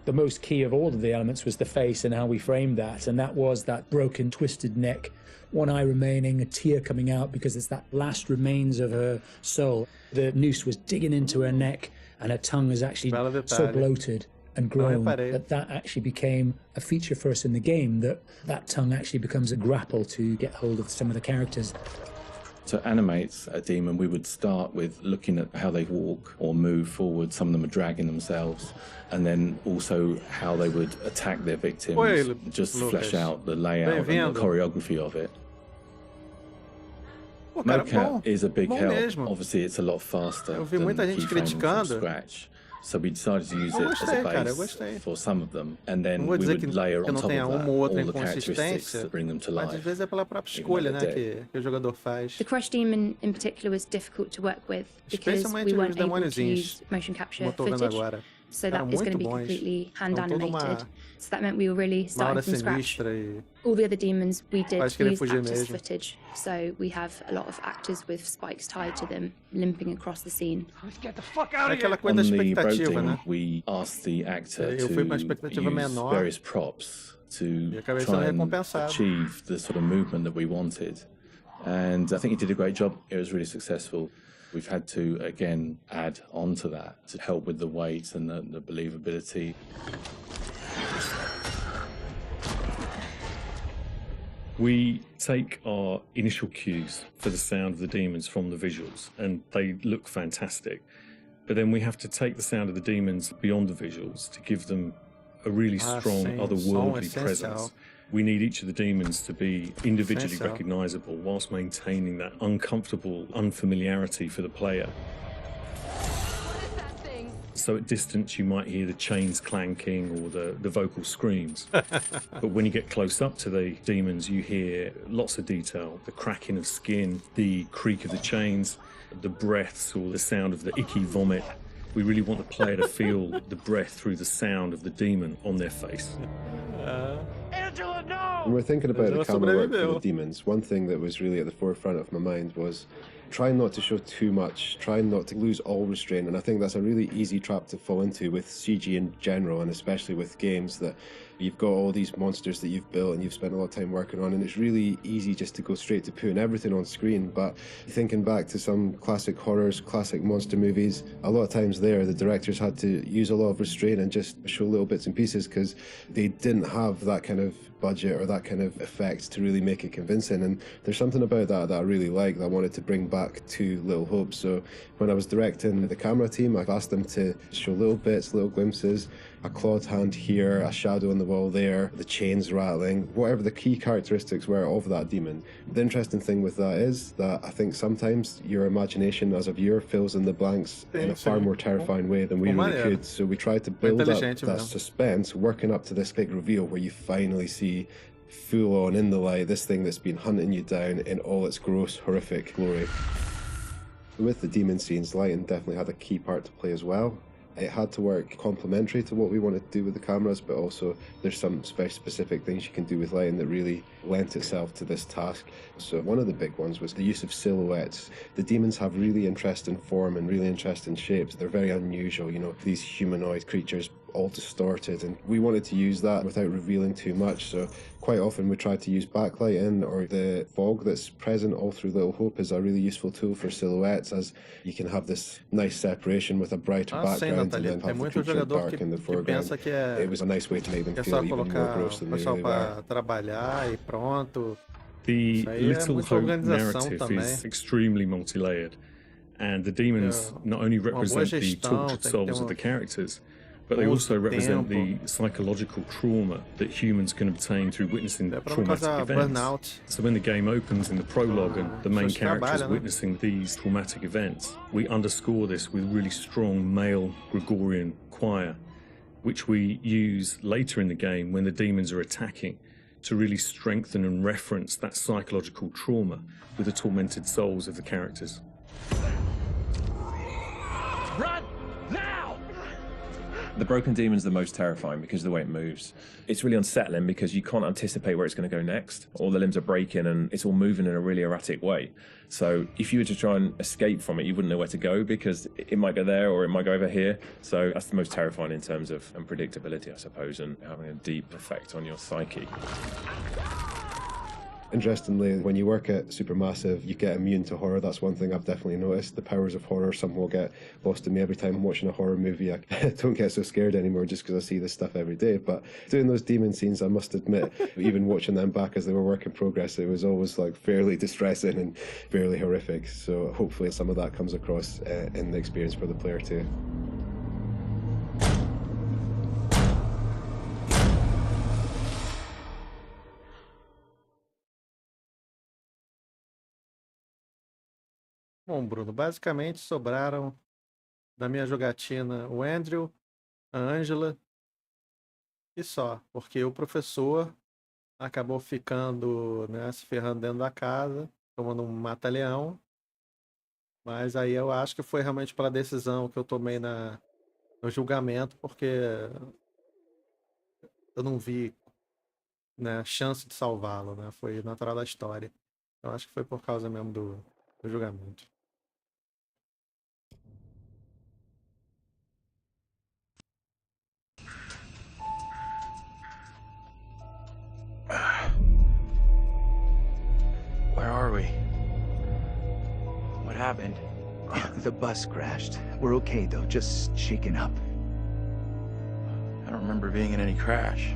The most key of all of the elements was the face and how we framed that, and that was that broken, twisted neck, one eye remaining, a tear coming out because it's that last remains of her soul. The noose was digging into her neck, and her tongue was actually so bloated and grown that actually became a feature for us in the game, that tongue actually becomes a grapple to get hold of some of the characters. To animate a demon, we would start with looking at how they walk or move forward. Some of them are dragging themselves, and then also how they would attack their victims, just flesh out the layout and the choreography of it. Mocap is a big help. Obviously, it's a lot faster than keyframing from scratch. So we decided to use it as a base for some of them, and then we would layer on top of that all the characteristics that bring them to life. Mas às vezes é pela própria escolha, né, que o jogador faz. The Crush Demon in particular was difficult to work with because we weren't able to use motion capture footage. So that is going to be completely hand animated. So that meant we were really starting from scratch. All the other demons we did use actors' footage. So we have a lot of actors with spikes tied to them, limping across the scene. Let's get the fuck out of here! On the Broke Demon, we asked the actor to use various props to try and achieve the sort of movement that we wanted. And I think he did a great job. It was really successful. We've had to, again, add on to that to help with the weight and the believability. We take our initial cues for the sound of the demons from the visuals, and they look fantastic. But then we have to take the sound of the demons beyond the visuals to give them a really strong otherworldly presence. We need each of the demons to be individually recognizable whilst maintaining that uncomfortable unfamiliarity for the player. So at distance you might hear the chains clanking or the vocal screams. But when you get close up to the demons you hear lots of detail, the cracking of skin, the creak of the chains, the breaths or the sound of the icky vomit. We really want the player to feel the breath through the sound of the demon on their face. Angela, no! When we're thinking about the camera work for the demons, one thing that was really at the forefront of my mind was trying not to show too much, trying not to lose all restraint, and I think that's a really easy trap to fall into with CG in general, and especially with games that you've got all these monsters that you've built and you've spent a lot of time working on, and it's really easy just to go straight to putting everything on screen. But thinking back to some classic horrors, classic monster movies, a lot of times there the directors had to use a lot of restraint and just show little bits and pieces because they didn't have that kind of budget or that kind of effect to really make it convincing. And there's something about that I really like that I wanted to bring back to Little Hope. So when I was directing the camera team, I've asked them to show little bits, little glimpses, a clawed hand here, a shadow on the wall there, the chains rattling, whatever the key characteristics were of that demon. The interesting thing with that is that I think sometimes your imagination as a viewer fills in the blanks in a far more terrifying way than we really could. So we tried to build up that suspense, working up to this big reveal where you finally see full on in the light this thing that's been hunting you down in all its gross, horrific glory. With the demon scenes, lighting definitely had a key part to play as well. It had to work complementary to what we wanted to do with the cameras, but also there's some very specific things you can do with lighting that really lent itself to this task. So one of the big ones was the use of silhouettes. The demons have really interesting form and really interesting shapes. They're very unusual, you know, these humanoid creatures all distorted, and we wanted to use that without revealing too much. So quite often we tried to use backlighting, or the fog that's present all through Little Hope is a really useful tool for silhouettes, as you can have this nice separation with a brighter background and then have the creature dark in the foreground. It was a nice way to make them feel even more gross than they really were. The Little Hope narrative is extremely multi-layered, and the demons not only represent the tortured souls of the characters, but they also represent the psychological trauma that humans can obtain through witnessing traumatic events. So when the game opens in the prologue and the main character is witnessing these traumatic events, we underscore this with really strong male Gregorian choir, which we use later in the game when the demons are attacking to really strengthen and reference that psychological trauma with the tormented souls of the characters. Run! Now! The broken demon's the most terrifying because of the way it moves. It's really unsettling because you can't anticipate where it's going to go next. All the limbs are breaking and it's all moving in a really erratic way. So if you were to try and escape from it, you wouldn't know where to go because it might go there or it might go over here. So that's the most terrifying in terms of unpredictability, I suppose, and having a deep effect on your psyche. Interestingly, when you work at Supermassive, you get immune to horror. That's one thing I've definitely noticed. The powers of horror somehow get lost in me every time I'm watching a horror movie. I don't get so scared anymore just because I see this stuff every day. But doing those demon scenes, I must admit, even watching them back as they were work in progress, it was always like fairly distressing and fairly horrific. So hopefully some of that comes across in the experience for the player too. Bom, Bruno, basicamente sobraram da minha jogatina o Andrew, a Angela e só, porque o professor acabou ficando, né, se ferrando dentro da casa, tomando um mata-leão, mas aí eu acho que foi realmente pela decisão que eu tomei na no julgamento, porque eu não vi, né, chance de salvá-lo, né? Foi natural da história. Eu acho que foi por causa mesmo do julgamento. Where are we? What happened? The bus crashed. We're okay, though. Just shaken up. I don't remember being in any crash.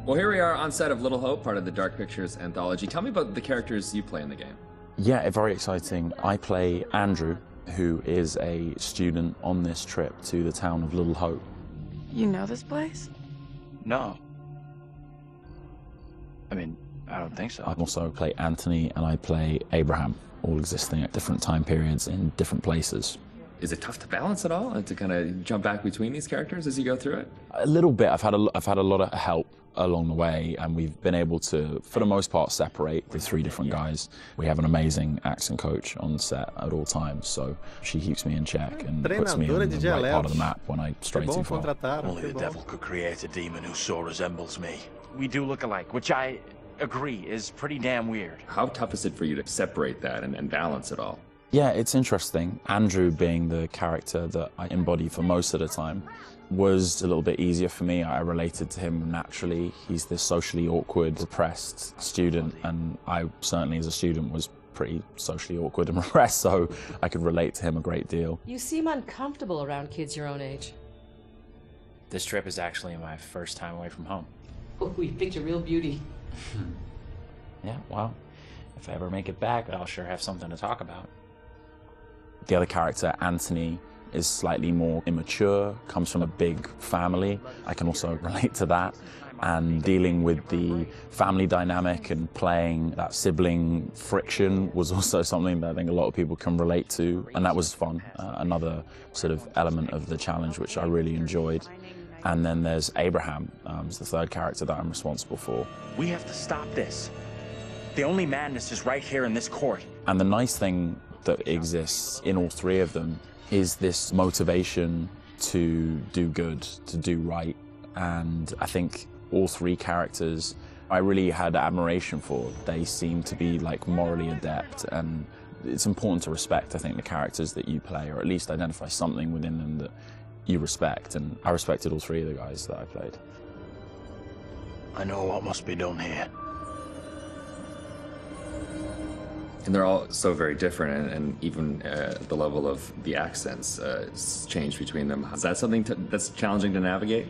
Well, here we are on set of Little Hope, part of the Dark Pictures anthology. Tell me about the characters you play in the game. Yeah, very exciting. I play Andrew, who is a student on this trip to the town of Little Hope. You know this place? No. I mean, I don't think so. I also play Anthony and I play Abraham, all existing at different time periods in different places. Is it tough to balance at all and to kind of jump back between these characters as you go through it? A little bit. I've had a lot of help along the way, and we've been able to, for the most part, separate the three different guys. We have an amazing accent coach on set at all times, so she keeps me in check and puts me on the right part of the map when I stray too far. Only the devil could create a demon who so resembles me. We do look alike, which I agree is pretty damn weird. How tough is it for you to separate that and balance it all? Yeah, it's interesting. Andrew, being the character that I embody for most of the time, was a little bit easier for me. I related to him naturally. He's this socially awkward, repressed student, and I certainly as a student was pretty socially awkward and repressed, so I could relate to him a great deal. You seem uncomfortable around kids your own age. This trip is actually my first time away from home. Oh, you picked a real beauty. Yeah, well, if I ever make it back, I'll sure have something to talk about. The other character, Anthony, is slightly more immature, comes from a big family. I can also relate to that. And dealing with the family dynamic and playing that sibling friction was also something that I think a lot of people can relate to. And that was fun, another sort of element of the challenge, which I really enjoyed. And then there's Abraham, who's the third character that I'm responsible for. We have to stop this. The only madness is right here in this court. And the nice thing that exists in all three of them is this motivation to do good, to do right. And I think all three characters I really had admiration for. They seem to be like morally adept, and it's important to respect, I think, the characters that you play, or at least identify something within them that you respect. And I respected all three of the guys that I played. I know what must be done here. And they're all so very different, and even the level of the accents change between them. Is that something that's challenging to navigate?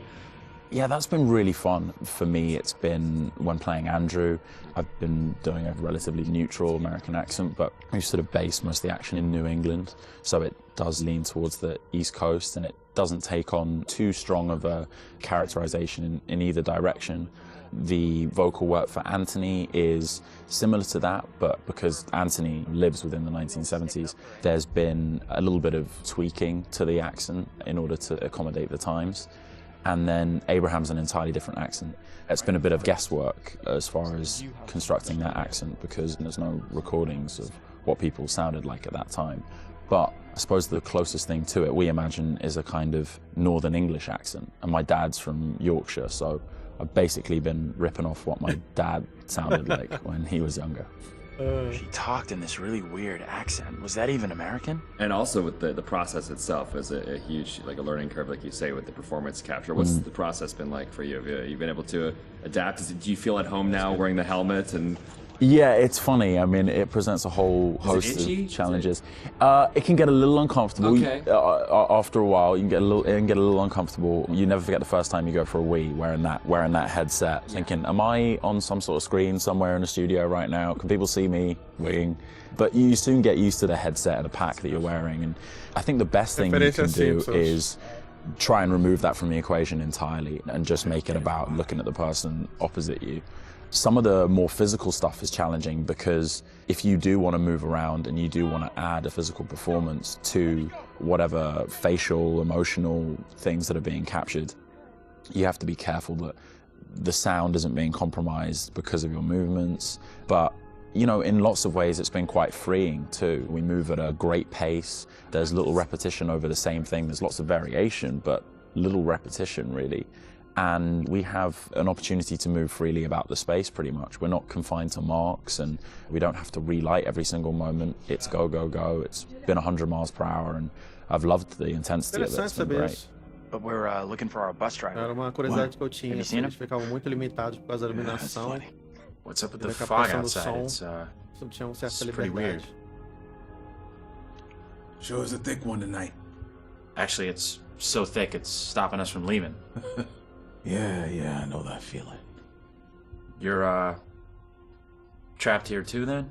Yeah, that's been really fun. For me, it's been, when playing Andrew, I've been doing a relatively neutral American accent, but we sort of base most of the action in New England, so it does lean towards the East Coast, and it doesn't take on too strong of a characterization in either direction. The vocal work for Anthony is similar to that, but because Anthony lives within the 1970s, there's been a little bit of tweaking to the accent in order to accommodate the times. And then Abraham's an entirely different accent. It's been a bit of guesswork as far as constructing that accent, because there's no recordings of what people sounded like at that time. But I suppose the closest thing to it, we imagine, is a kind of Northern English accent. And my dad's from Yorkshire, so I've basically been ripping off what my dad sounded like when he was younger. She talked in this really weird accent. Was that even American? And also with the process itself is a huge, like a learning curve, like you say, with the performance capture. What's the process been like for you? Have you been able to adapt? Do you feel at home now wearing the helmet? And yeah, it's funny. I mean, it presents a whole host of challenges. It can get a little uncomfortable. Okay. After a while, it can get a little uncomfortable. You never forget the first time you go for a wee wearing that headset, thinking, am I on some sort of screen somewhere in a studio right now? Can people see me weeing? But you soon get used to the headset and the pack that you're wearing. And I think the best thing you can do is try and remove that from the equation entirely and just make it about looking at the person opposite you. Some of the more physical stuff is challenging, because if you do want to move around and you do want to add a physical performance to whatever facial, emotional things that are being captured, you have to be careful that the sound isn't being compromised because of your movements. But You know, in lots of ways it's been quite freeing too. We move at a great pace. There's little repetition over the same thing. There's lots of variation, but little repetition really. And we have an opportunity to move freely about the space pretty much. We're not confined to marks, and we don't have to relight every single moment. It's go, go, go. It's been 100 miles per hour, and I've loved the intensity of it. It's been great. But we're looking for our bus driver. Era uma curiosidade que eu tinha. Eles ficavam muito limitados por causa da iluminação. What's up with the fog outside? It's pretty weird. Sure is a thick one tonight. Actually, it's so thick it's stopping us from leaving. Yeah, I know that feeling. You're trapped here too then?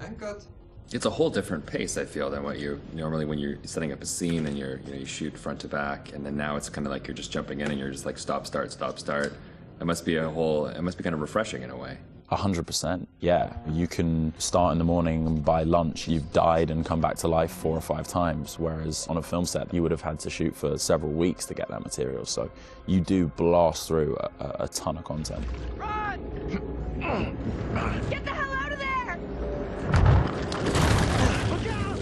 And cut. It's a whole different pace, I feel, than what you normally when you're setting up a scene and you shoot front to back, and then now it's kind of like you're just jumping in and you're just like stop, start, stop, start. It must be kind of refreshing in a way. 100%, yeah. You can start in the morning and by lunch you've died and come back to life 4 or 5 times, whereas on a film set you would have had to shoot for several weeks to get that material. So you do blast through a ton of content. Run! Get the hell out of there! Look out!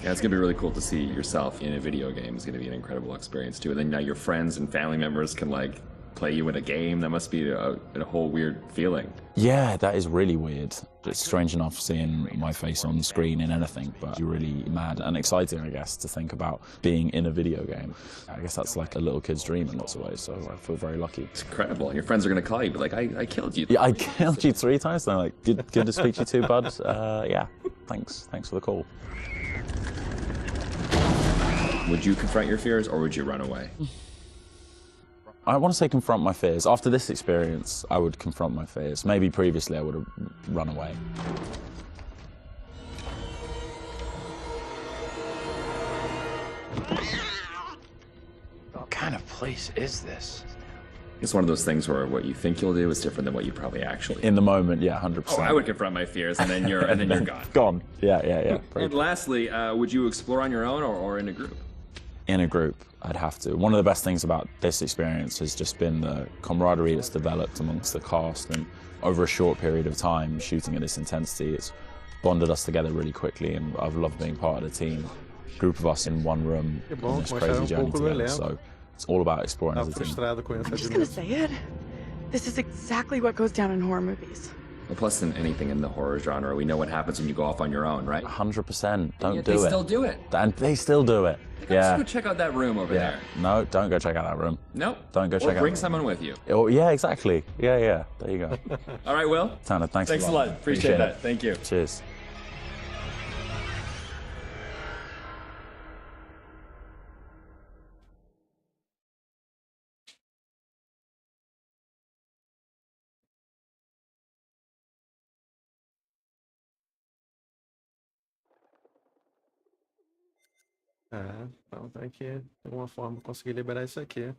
Yeah, it's gonna be really cool to see yourself in a video game. It's gonna be an incredible experience too. And then now your friends and family members can like play you in a game. That must be a whole weird feeling. Yeah, that is really weird. It's strange enough seeing my face on screen in anything, but you're really mad and exciting, I guess, to think about being in a video game. I guess that's like a little kid's dream in lots of ways, so I feel very lucky. It's incredible. And your friends are going to call you, but like, I killed you. Yeah, I killed you 3 times. They're like, good to speak to you too, bud. Yeah, thanks for the call. Would you confront your fears or would you run away? I want to say confront my fears. After this experience, I would confront my fears. Maybe previously I would have run away. What kind of place is this? It's one of those things where what you think you'll do is different than what you probably actually. In the moment, yeah, 100%. Oh, I would confront my fears, and then you're gone. Gone. Yeah. And lastly, would you explore on your own or in a group? In a group, I'd have to. One of the best things about this experience has just been the camaraderie that's developed amongst the cast, and over a short period of time shooting at this intensity, it's bonded us together really quickly, and I've loved being part of the team. A group of us in one room on this crazy journey together, so it's all about exploring as a team. I'm just gonna say it. This is exactly what goes down in horror movies. Well, plus than anything in the horror genre, we know what happens when you go off on your own, right? 100%. Don't do it. They still do it. And they still do it. Yeah. Go check out that room over there. No, don't go check out that room. Nope. Don't go check out. Or bring someone with you. Oh, yeah, exactly. Yeah. There you go. All right, Will. Tanner, thanks a lot. Appreciate that. Thank you. Cheers. Então tem que ter alguma forma de conseguir liberar isso aqui.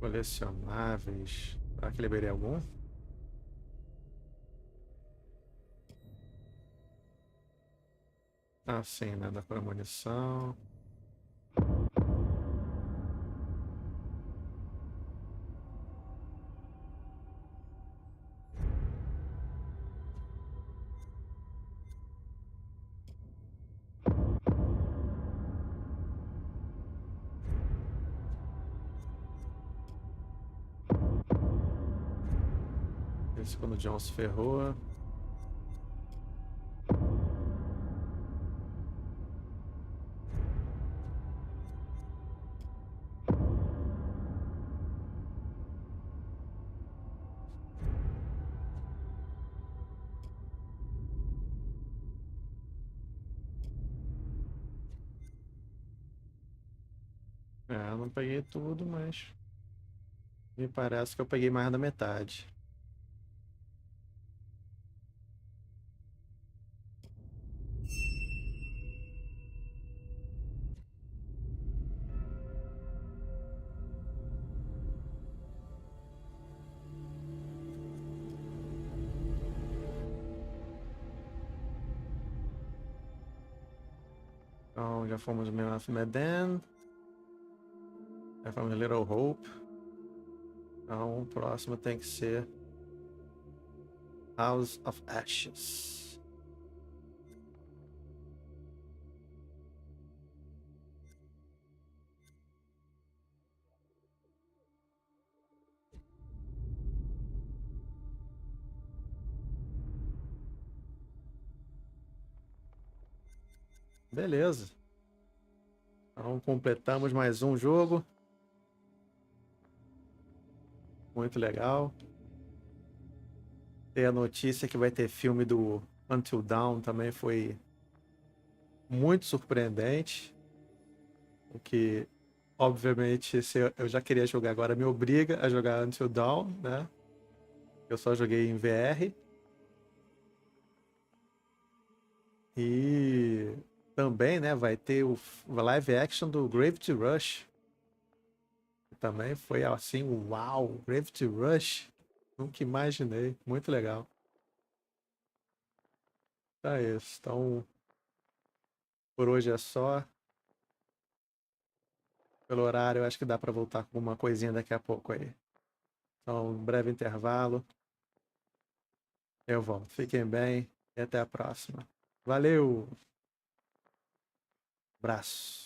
Colecionáveis. Será que liberei algum? Ah, sim, né? Da premonição. Esse quando o John se ferrou. Eu não peguei tudo, mas me parece que eu peguei mais da metade. Então, já fomos Man of Medan. Já fomos Little Hope. Então, o próximo tem que ser House of Ashes. Beleza. Então, completamos mais um jogo. Muito legal. Ter a notícia que vai ter filme do Until Dawn também foi muito surpreendente. O que, obviamente, se eu já queria jogar agora, me obriga a jogar Until Dawn, né? Eu só joguei em VR. E também, né, vai ter o live action do Gravity Rush. Também foi assim, uau, Gravity Rush. Nunca imaginei. Muito legal. Tá isso. Então, por hoje é só. Pelo horário, eu acho que dá para voltar com uma coisinha daqui a pouco aí. Então, um breve intervalo. Eu volto. Fiquem bem e até a próxima. Valeu! Abraço!